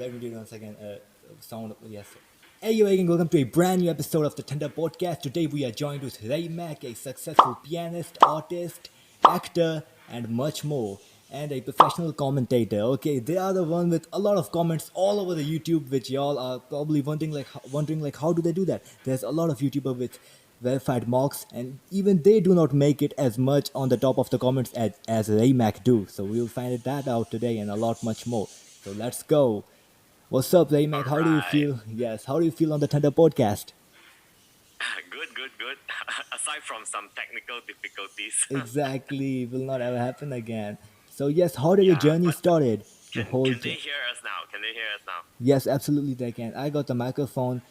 let me do it once again. Sound, yes. Hey, you again, welcome to a brand new episode of the Tender Podcast. Today we are joined with Ray Mak, a successful pianist, artist, actor, and much more, and a professional commentator. Okay, they are the one with a lot of comments all over the YouTube, which y'all are probably wondering like how do they do that? There's a lot of YouTuber with verified marks, and even they do not make it as much on the top of the comments as Ray Mak do. So we'll find that out today and a lot much more. So let's go. What's up, Ray Mak? All How do you right. feel? Yes, how do you feel on the Thunder podcast? Good, good, good. Aside from some technical difficulties. Exactly, will not ever happen again. So yes, how did your Yeah, journey but started? Your can whole can they journey. hear us now? Can they hear us now? Yes, absolutely they can. I got the microphone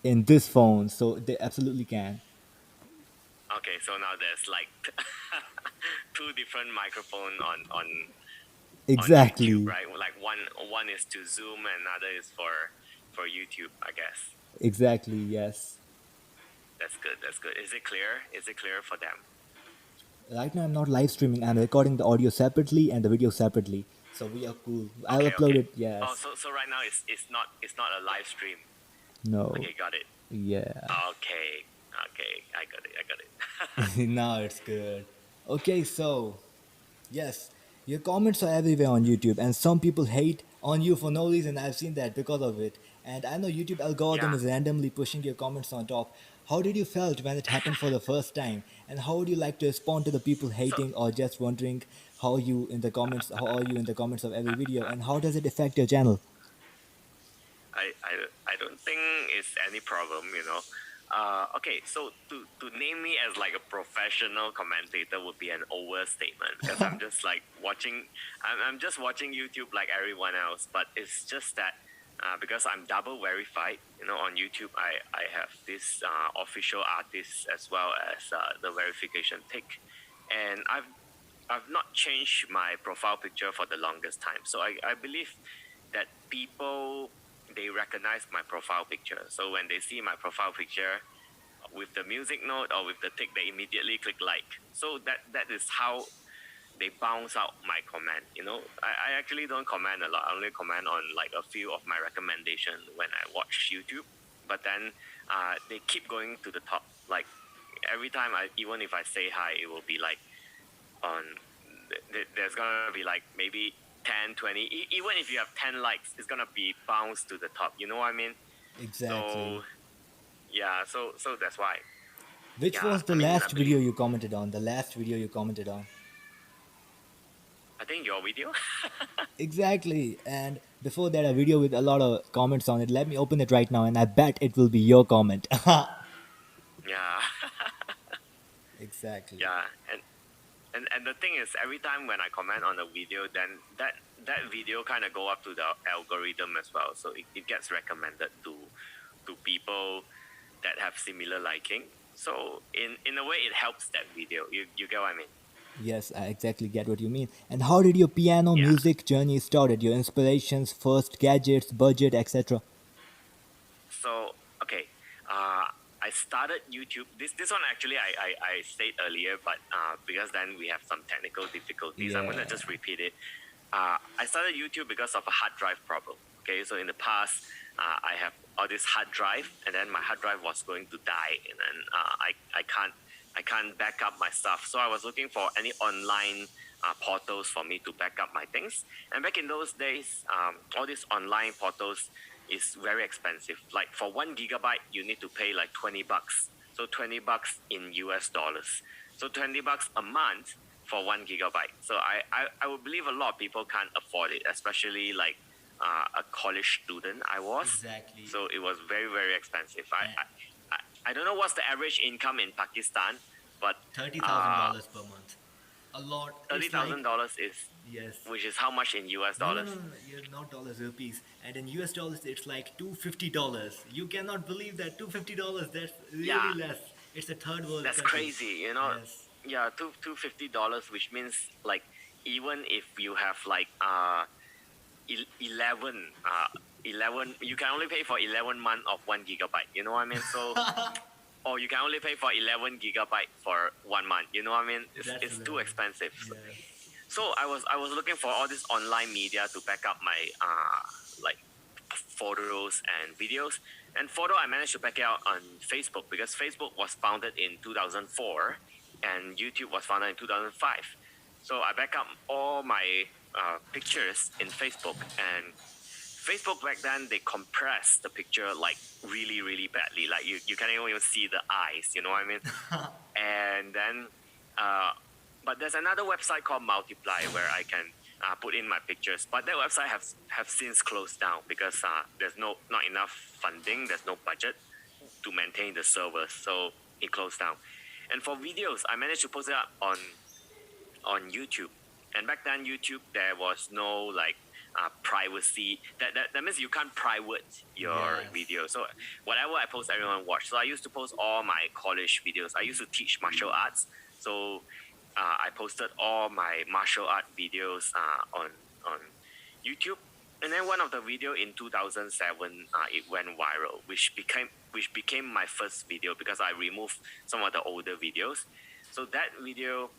in this phone, so they absolutely can. Okay, so now there's like two different microphone on YouTube, Exactly, right? Like one is to Zoom and another is for YouTube, I guess. exactly. Yes. That's good. That's good. Is it clear? Is it clear for them? Right now, I'm not live streaming. I'm recording the audio separately and the video separately. So we are cool. I'll Okay, upload okay. it. Oh, Yes. so right now it's not a live stream. No. Okay, got it. Yeah. Okay, okay, I got it. I got it. Now it's good. Okay, so yes, your comments are everywhere on YouTube, and some people hate on you for no reason. I've seen that because of it, and I know YouTube algorithm Yeah. is randomly pushing your comments on top. How did you felt when it happened for the first time, and how would you like to respond to the people So hating or just wondering how you in the comments? How are you in the comments of every video, and how does it affect your channel? I don't think it's any problem. Okay, so to name me as like a professional commentator would be an overstatement because I'm just like I'm just watching YouTube like everyone else, but it's just that because I'm double verified, on YouTube I have this official artist as well as the verification tick, and I've not changed my profile picture for the longest time, so I believe that people they recognize my profile picture. So when they see my profile picture with the music note or with the tick, they immediately click like. So that is how they bounce out my comment. I actually don't comment a lot. I only comment on like a few of my recommendation when I watch YouTube. But then they keep going to the top. Like every time even if I say hi, it will be like on there's gonna be like maybe 10, 20. Even if you have 10 likes, it's gonna be bounced to the top, you know what I mean? So Exactly. yeah, so that's why. Which Yeah, was the I mean, I last believe video you commented on? The last video you commented on. I think your video. Exactly. And before that, a video with a lot of comments on it. Let me open it right now, and I bet it will be your comment. Yeah. Exactly. Yeah, and the thing is, every time when I comment on a video, then that video kind of go up to the algorithm as well, so it gets recommended to people that have similar liking. So in a way, it helps that video. You get what I mean? Yes, I exactly get what you mean. And how did your piano Yeah. music journey started? Your inspirations, first gadgets, budget, etc. So okay, I started YouTube. This one actually I said earlier, but because then we have some technical difficulties, I'm gonna Yeah. just repeat it. I started YouTube because of a hard drive problem. Okay, so in the past, I have all this hard drive, and then my hard drive was going to die, and then I can't back up my stuff. So I was looking for any online portals for me to back up my things. And back in those days, all these online portals is very expensive. Like for 1 gigabyte, you need to pay like $20. So $20 in US dollars. So $20 a month for 1 gigabyte. So I would believe a lot of people can't afford it, especially like a college student I was. Exactly. So it was very, very expensive. I don't know what's the average income in Pakistan, but $30,000 per month. A lot. thirty It's like thousand dollars is, yes. which is how much in US No, no, no, dollars? no, you're not dollars, rupees. And in US dollars, it's like $250. You cannot believe that $250. That's Yeah, really less. It's a third world that's country. crazy. Yes. Yeah, $250, which means like even if you have like 11 11, you can only pay for 11 months of 1 gigabyte, you know what I mean? So or you can only pay for 11 gigabyte for 1 month, you know what I mean? That's It's too little. expensive. Yes. So I was looking for all this online media to back up my like photos and videos. And photo, I managed to back it out on Facebook because Facebook was founded in 2004 and YouTube was founded in 2005. So I back up all my pictures in Facebook, and Facebook back then they compressed the picture like really really badly. Like you can't even see the eyes. You know what I mean? And then, uh, but there's another website called Multiply where I can put in my pictures. But that website have since closed down because there's not enough funding. There's no budget to maintain the servers, so it closed down. And for videos, I managed to post it up on YouTube. And back then, YouTube there was no like privacy. That means you can't private your Yes. video. So whatever I post, everyone watch. So I used to post all my college videos. I used to teach martial arts, so I posted all my martial art videos on YouTube. And then one of the video in 2007, it went viral, which became my first video because I removed some of the older videos. So that video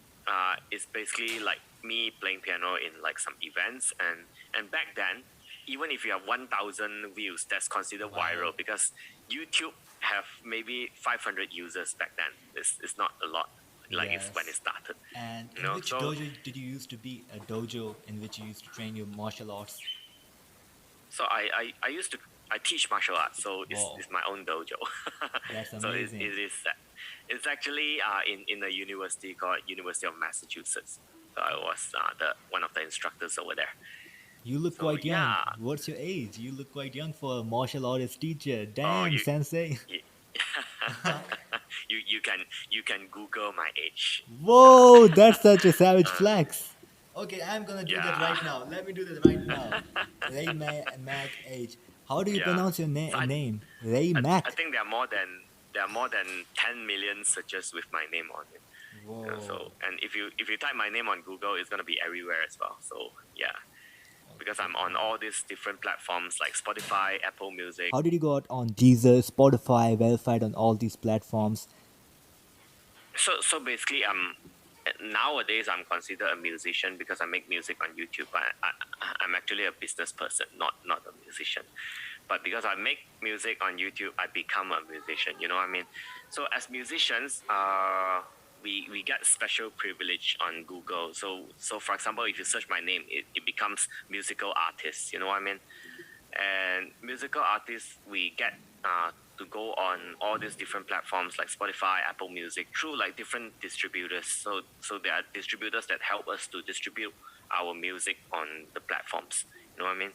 is basically like me playing piano in like some events, and back then, even if you have 1,000 views, that's considered Wow. viral because YouTube have maybe 500 users back then. It's not a lot like it's when it Yes. started. And You in know, which so dojo did you used to be? A dojo in which you used to train your martial arts? so I used to I teach martial arts, so Wow. it's my own dojo. That's So amazing. it is it's actually in a university called University of Massachusetts. So I was the one of the instructors over there. You look So quite young. yeah. What's your age? You look quite young for a martial artist teacher. Oh, Damn, sensei. you you can Google my age. Whoa, that's such a savage flex. Okay, I'm gonna do that Yeah. right now. Let me do that right now. Ray Mac age. How do you Yeah. pronounce your So name? Ray I Mac. think there are more than 10 million searches with my name on it. You know, Whoa. so and if you type my name on Google, it's gonna be everywhere as well. So yeah, because I'm on all these different platforms like Spotify, Apple Music. How did you got on Deezer, Spotify, verified on all these platforms? So basically, nowadays I'm considered a musician because I make music on YouTube. I'm actually a business person, not a musician. But because I make music on YouTube, I become a musician. You know what I mean? So as musicians, we get special privilege on Google. So for example, if you search my name, it becomes musical artist. You know what I mean? And musical artists, we get to go on all these different platforms like Spotify, Apple Music through like different distributors. So there are distributors that help us to distribute our music on the platforms. You know what I mean?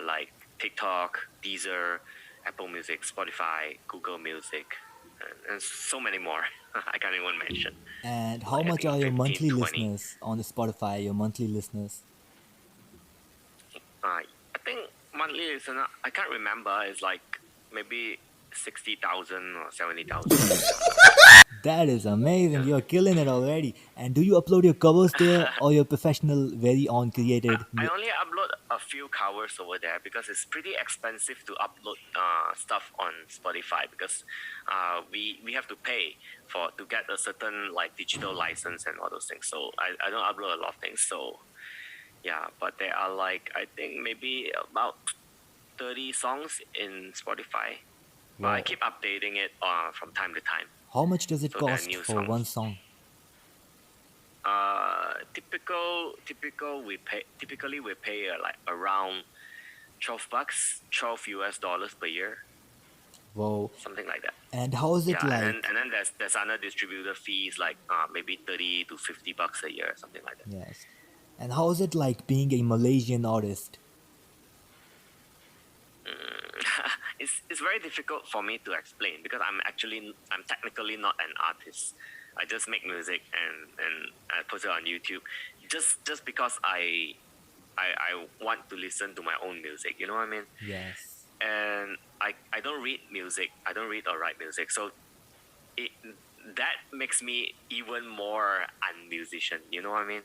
Like TikTok, Deezer, Apple Music, Spotify, Google Music, and so many more. I can't even mention. And how Like I much think are your 15, monthly 20. listeners on the Spotify? Your monthly listeners? I think monthly listener, I can't remember. It's like maybe 60,000 or 70,000. That is amazing. Yeah. You're killing it already. And do you upload your covers there or your professional, very own created? I only upload a few covers over there because it's pretty expensive to upload stuff on Spotify because we have to pay for to get a certain like digital license and all those things. So I don't upload a lot of things. So yeah, but there are like I think maybe about 30 songs in Spotify. But I Wow. keep updating it from time to time. How much does it So there are cost new for songs. one song? Typically we pay like around $12, $12 per year, Whoa. something like that. And how is it Yeah, like? and then there's other distributor fees like maybe 30 to $50 a year, something like that. Yes. And how is it like being a Malaysian artist? It's very difficult for me to explain because I'm technically not an artist. I just make music and I put it on YouTube, just because I want to listen to my own music. You know what I mean? Yes. And I don't read music. I don't read or write music. So it that makes me even more unmusician. You know what I mean?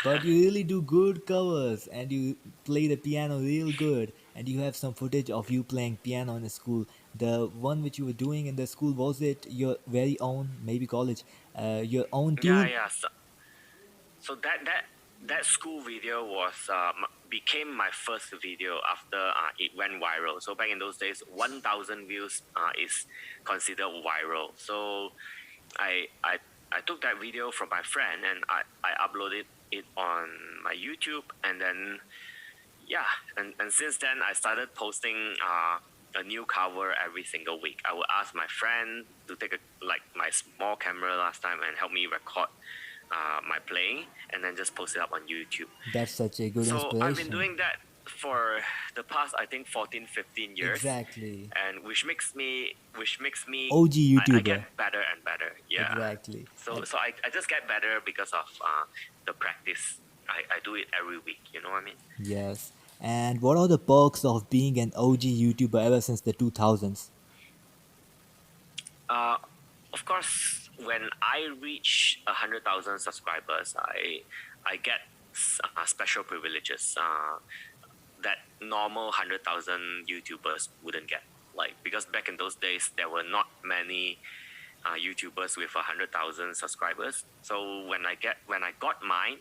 But you really do good covers and you play the piano real good and you have some footage of you playing piano in the school. The one which you were doing in the school, was it your very own, maybe college, your own Yeah, tune? yeah. So that school video was became my first video after it went viral. So back in those days, 1,000 views is considered viral. So I I I took that video from my friend and I uploaded it on my YouTube, and then yeah, and since then I started posting a new cover every single week. I would ask my friend to take my small camera last time and help me record my playing, and then just post it up on YouTube. That's such a good So I've been inspiration. doing that for the past, I think, 14, 15 years, Exactly. and which makes me OG I YouTuber. get better and better. Yeah. Exactly. So I just get better because of the practice. I do it every week. You know what I mean? Yes. And what are the perks of being an OG YouTuber ever since the 2000s? Uh, of course, when I reach 100,000 subscribers, I get special privileges that normal 100,000 YouTubers wouldn't get. Like, because back in those days there were not many YouTubers with 100,000 subscribers. So when I got mine,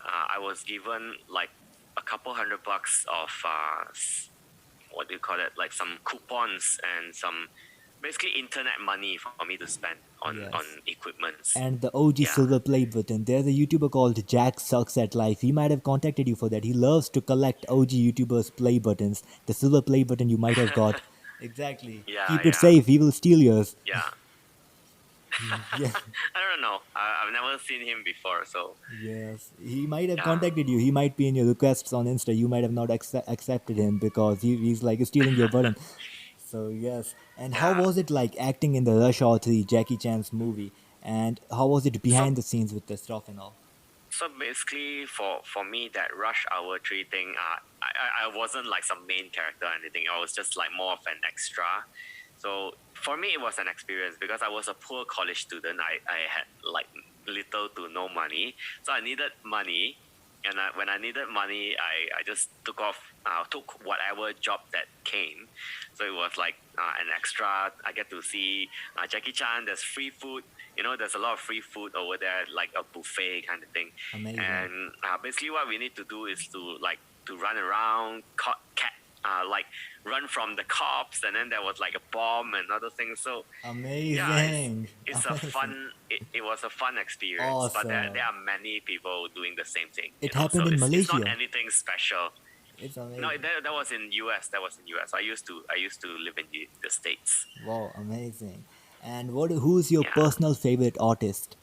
I was given like a couple $100 of what do you call it? Like some coupons and some basically internet money for me to spend on Yes. equipments. And the OG Yeah. silver play button. There's a YouTuber called Jack Sucks at Life. He might have contacted you for that. He loves to collect OG YouTubers' play buttons. The silver play button you might have got. Exactly. Yeah, Keep it yeah, safe. He will steal yours. yeah. Yeah. I don't know. I've never seen him before, so Yes. He might have yeah, contacted you. He might be in your requests on Insta. You might have not accepted him because he's like stealing your button. So yes. And how yeah. was it like acting in the Rush Hour 3 Jackie Chan's movie? And how was it So behind the scenes with the stuff and all? so basically, for me, that Rush Hour 3 thing, I wasn't like some main character or anything. I was just like more of an extra. So for me, it was an experience because I was a poor college student. I had like little to no money, so I needed money. And when I needed money, I just took whatever job that came. So it was like an extra. I get to see Jackie Chan. There's free food. There's a lot of free food over there, like a buffet kind of thing. Amazing. And basically, what we need to do is to run around, like run from the cops, and then there was like a bomb and other things. So yeah, Amazing. it's a Amazing. fun. It was a fun experience, but there Awesome. are many people doing the same thing. It So happened in it's not Malaysia. anything special. It's No, amazing. that was in US. That was in US. I used to live in the States. Wow, amazing. And who's your Yeah. personal favorite artist?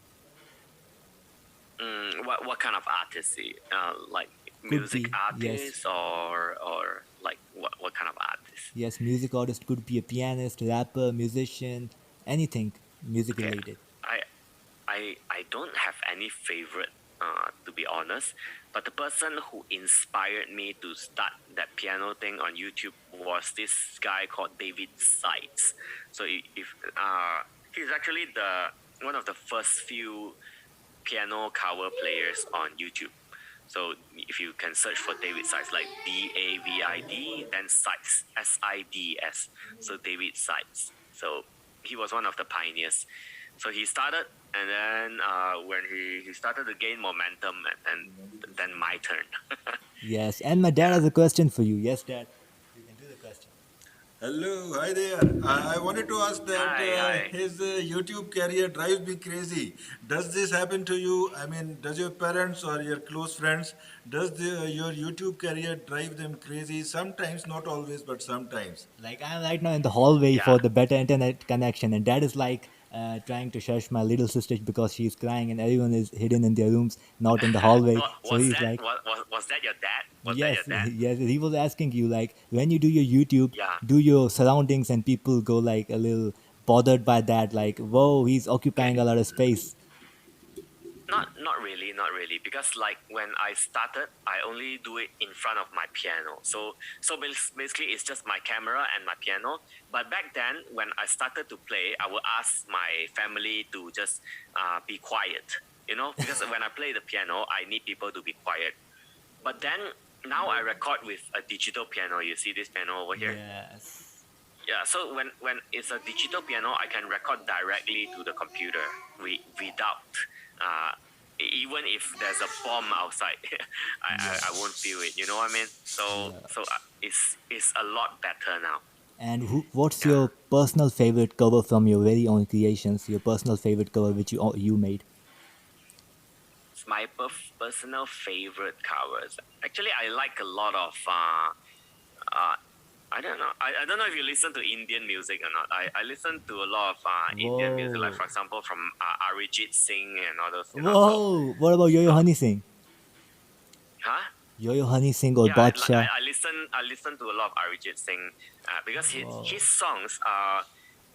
What kind of artist? Like Could music be, yes. artist, or like what kind of artist? Yes, music artist could be a pianist, rapper, musician, anything music Okay. related. I I don't have any favorite, to be honest. But the person who inspired me to start that piano thing on YouTube was this guy called David Sides. So if he's actually the one of the first few piano cover players on YouTube. So if you can search for David Sides, like David, then Sides, Sids. So David Sides. So he was one of the pioneers. So he started, and then when he started to gain momentum, and then my turn. Yes, and my dad Yeah. has a question for you. Yes, dad. You can do the question. Hello, hi there. I wanted to ask that Hi, hi. his YouTube career drives me crazy. Does this happen to you? I mean, does your parents or your close friends, does your YouTube career drive them crazy? Sometimes, not always, but sometimes. Like I'm right now in the hallway Yeah. for the better internet connection, and dad is like trying to shush my little sister because she's crying, and everyone is hidden in their rooms, not in the hallway. So was he's that like, was that your dad? Was that your yes, dad? yes. He was asking you like when you do your YouTube, Yeah. do your surroundings, and people go like a little bothered by that, like, whoa, he's Okay. occupying a lot of space. Not really, because like when I started, I only do it in front of my piano. So basically, it's just my camera and my piano. But back then, when I started to play, I would ask my family to just be quiet. Because when I play the piano, I need people to be quiet. But then now I record with a digital piano. You see this piano over here? Yes. Yeah, so when it's a digital piano, I can record directly to the computer without uh, Even if there's a bomb outside, I won't feel it. You know what I mean? Yeah. It's a lot better now. And what's Yeah. your personal favorite cover from your very own creations? Your personal favorite cover which you made? It's my personal favorite covers. Actually, I like a lot of uh, I don't know. I don't know if you listen to Indian music or not. I listen to a lot of Indian music, like Whoa. for example from Arijit Singh and all those, you know. So, Whoa. What about Yo-Yo so Honey Singh? huh? Yo-Yo Honey Singh or Yeah, Badshah? I listen to a lot of Arijit Singh because his Whoa. songs are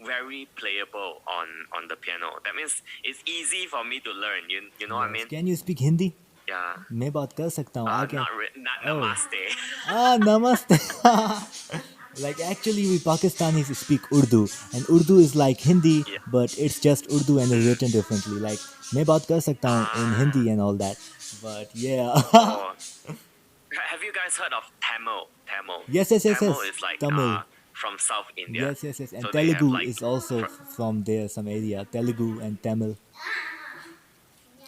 very playable on the piano. That means it's easy for me to learn. You know what I Yes. mean? Can you speak Hindi? Yeah. मैं बात कर सकता हूँ. I can. Not Oh. namaste. Namaste. Like actually we Pakistanis speak Urdu and Urdu is like Hindi Yeah. but it's just Urdu and is Mm. written differently. Like मैं बात कर सकता हूँ in Ah. Hindi and all that. But yeah. Oh, have you guys heard of Tamil? Tamil. Yes, yes, yes, Tamil yes. is like Tamil. from South India. Yes, yes, yes. And So they have Telugu like is also fr- from there, some area. Telugu and Tamil.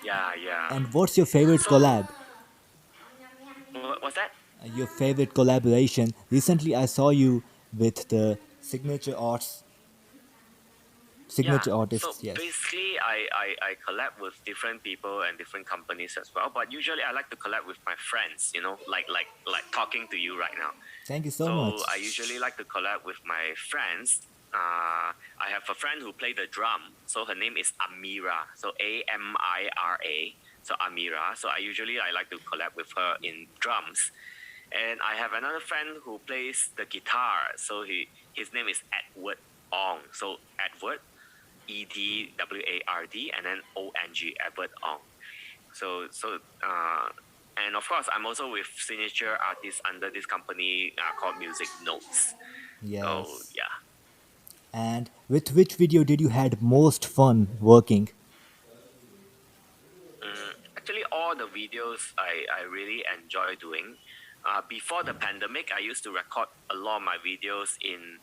yeah, yeah. And what's your favorite So collab? what's that? Your favorite collaboration? Recently, I saw you with the Yeah. signature So artists. Yes. basically, I collab with different people and different companies as well. But usually, I like to collab with my friends. You know, like talking to you right now. Thank you so much. So I usually like to collab with my friends. I have a friend who play the drum. So her name is Amira. So Amira. So Amira. So I like to collab with her in drums. And I have another friend who plays the guitar. So his name is Edward Ong. So Edward, Edward, and then Ong, Edward Ong. So and of course I'm also with signature artists under this company called Music Notes. So Yes. yeah. And with which video did you had most fun working? Actually, all the videos I really enjoy doing. Before the pandemic, I used to record a lot of my videos in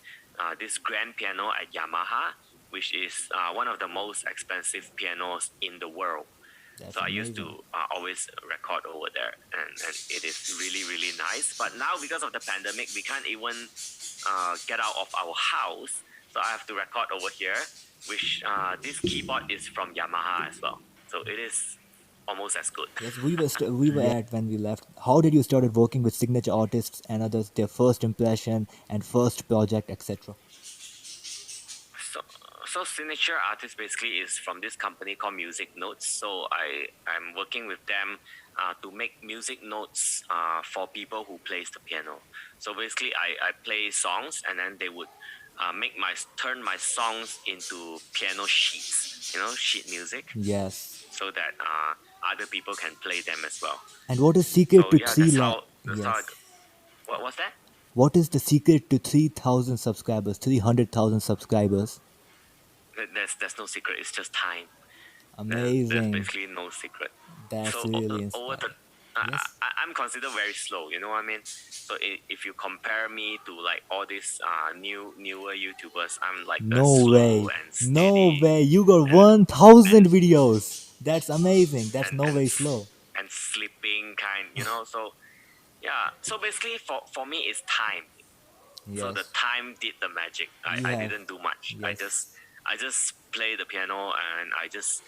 this grand piano at Yamaha, which is one of the most expensive pianos in the world. So That's I used to amazing. always record over there, and it is really, really nice. But now, because of the pandemic, we can't even get out of our house. So I have to record over here, which this keyboard is from Yamaha as well. So it is almost as good. Yes, we were Yeah. at when we left. How did you started working with signature artists and others? Their first impression and first project, etc. So, so signature artist basically is from this company called Music Notes. So I'm working with them to make music notes for people who plays the piano. So basically, I play songs and then they would turn my songs into piano sheets. You know, sheet music, Yes. so that other people can play them as well. And what is secret So to yeah, that's how I, Yes. what was that? What is the secret to 3,000 subscribers? 300,000 subscribers. There's no secret. It's just time. There's Amazing. basically no secret. That's So really over the inspiring. Yes. I'm considered very slow. You know what I mean? So if you compare me to like all these newer YouTubers, I'm like the No slow way. and No steady way. You got and 1,000 and videos. That's amazing. That's and no and way s- slow. and sleeping kind. You know. So yeah. So basically, for me, it's time. So the Yes. time did the magic. You I have. didn't do much. Yes. I just play the piano and I just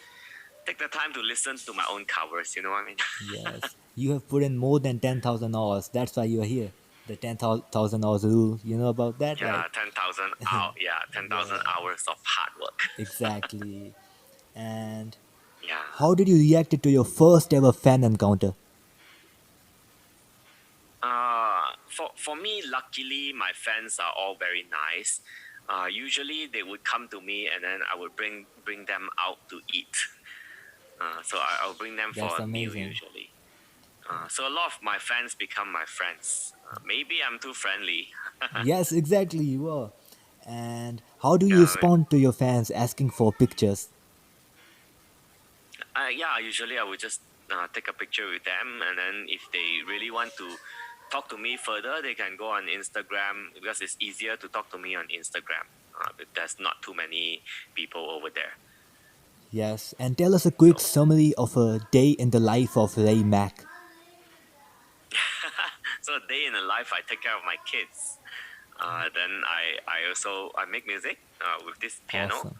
take the time to listen to my own covers. You know what I mean? Yes. You have put in more than 10,000 hours. That's why you are here. The 10,000 hours rule. You know about that? Yeah, Like, 10,000 out. Yeah, 10,000 yeah, hours of hard work. exactly. And Yeah. how did you react to your first ever fan encounter? For me, luckily, my fans are all very nice. Usually, they would come to me, and then I would bring them out to eat. So I'll bring them That's for a meal amazing. usually. So a lot of my fans become my friends. Maybe I'm too friendly. Yes, exactly, you are. And how do you Yeah, respond to your fans asking for pictures? yeah. Usually, I would just take a picture with them, and then if they really want to talk to me further, they can go on Instagram because it's easier to talk to me on Instagram. But there's not too many people over there. Yes, and tell us a quick So summary of a day in the life of Ray Mak. so a day in the life, I take care of my kids. Then I make music with this piano. Awesome.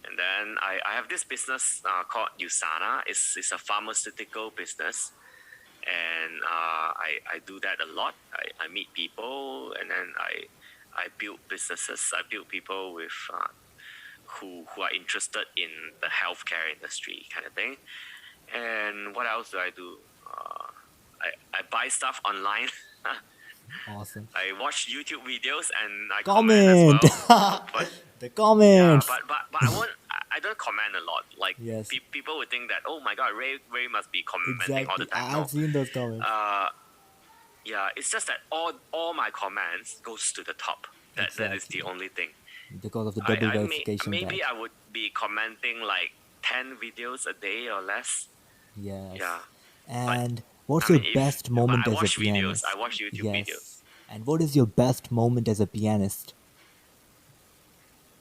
And then I have this business called Usana. It's a pharmaceutical business. And I do that a lot. I meet people, and then I build businesses. I build people with who are interested in the healthcare industry kind of thing. And what else do I do? I buy stuff online. Awesome. I watch YouTube videos and I comment as Comment! well. But The yeah, comments! but I won't. I don't comment a lot. Like Yes, people would think that, oh my god, Ray must be commenting all the exactly. time. I've No, seen those comments. yeah, it's just that all my comments goes to the top. That is the Exactly. only thing. Because of the double I may verification maybe badge. I would be commenting like 10 videos a day or less. Yes. Yeah, but And what's I your mean if best but moment I as a watch videos. I pianist? watch YouTube videos. Yes. And what is your best moment as a pianist?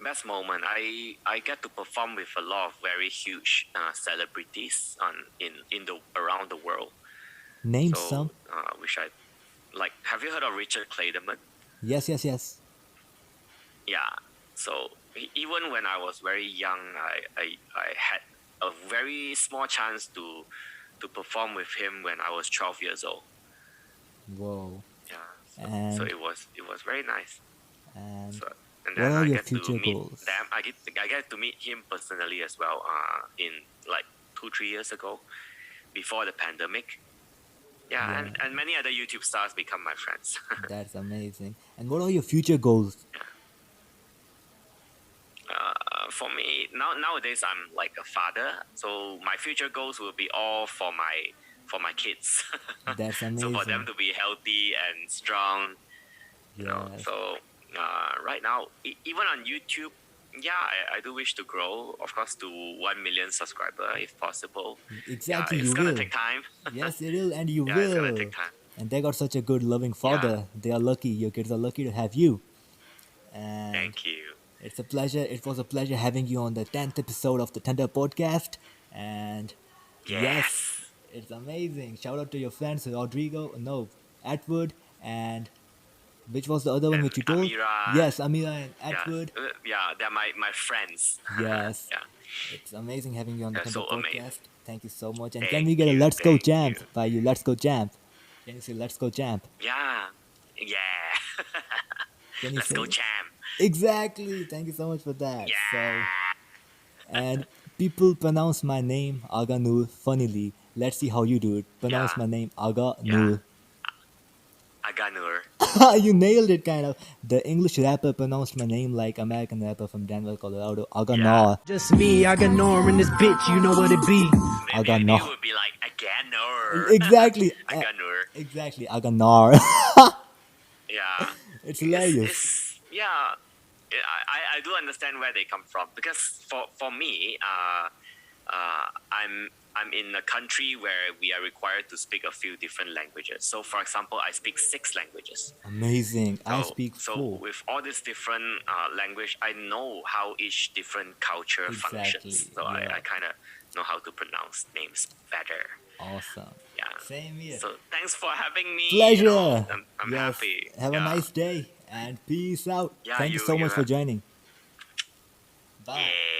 Best moment. I get to perform with a lot of very huge celebrities in the around the world. Name some. So which I like. Have you heard of Richard Clayderman? Yes, yes, yes. Yeah. So even when I was very young, I had a very small chance to perform with him when I was 12 years old. Whoa. Yeah. So And it was very nice. and So and what then are I your get to future meet goals? them. I get to meet him personally as well. In like 2-3 years ago, before the pandemic. Yeah, Yeah, and many other YouTube stars become my friends. that's amazing. And what are your future goals? For me nowadays, I'm like a father, so my future goals will be all for my kids. That's So for them amazing. to be healthy and strong, Yes. So right now, even on YouTube, yeah, I do wish to grow, of course, to 1 million subscriber if possible. Yeah, Exactly, it's you gonna will. take time. Yes, it will, and you Yeah, it's gonna will. take time. And they got such a good, loving Yeah, father. They are lucky. Your kids are lucky to have you. And thank you. it's a pleasure. It was a pleasure having you on the 10th episode of the Tender Podcast. And yes, Yes. it's amazing. Shout out to your friends, Rodrigo, no, Atwood, and which was the other one And which you told? Amira, Yes, Amira and yeah, Atwood. yeah, they're my friends. Yes, Yeah, it's amazing having you on the they're Tender so amazing. Podcast. Thank you so much. And can we Thank get a you, Let's Go thank you. Champ by you? Let's Go Champ. Can you say Let's Go Champ? Yeah, yeah. Can you Let's go, say champ. exactly? Thank you so much for that. So, Yeah, and people pronounce my name Agha Noor funnily. Let's see how you do it. Pronounce yeah, my name Agha yeah. Noor. Aganur. You nailed it, kind of. The English rapper pronounced my name like American rapper from Denver, Colorado. Agha Yeah. Noor. Just me, I got Noor in this bitch, you know what it be. Agha Maybe it Noor. would be like Aganur. Exactly. Aganur. Exactly. Agha Noor. Yeah. It's hilarious. It's yeah. I do understand where they come from, because for me, I'm in a country where we are required to speak a few different languages. So, for example, I speak 6 languages. Amazing. I So, speak so 4. with all these different language, I know how each different culture Exactly. functions. So Yeah. I kind of know how to pronounce names better. Awesome. Yeah. Same here. So thanks for having me. Pleasure. I'm Yes. happy. Have a Yeah. nice day and peace out. Yeah. Thank you so much for have. joining. Bye. Yeah.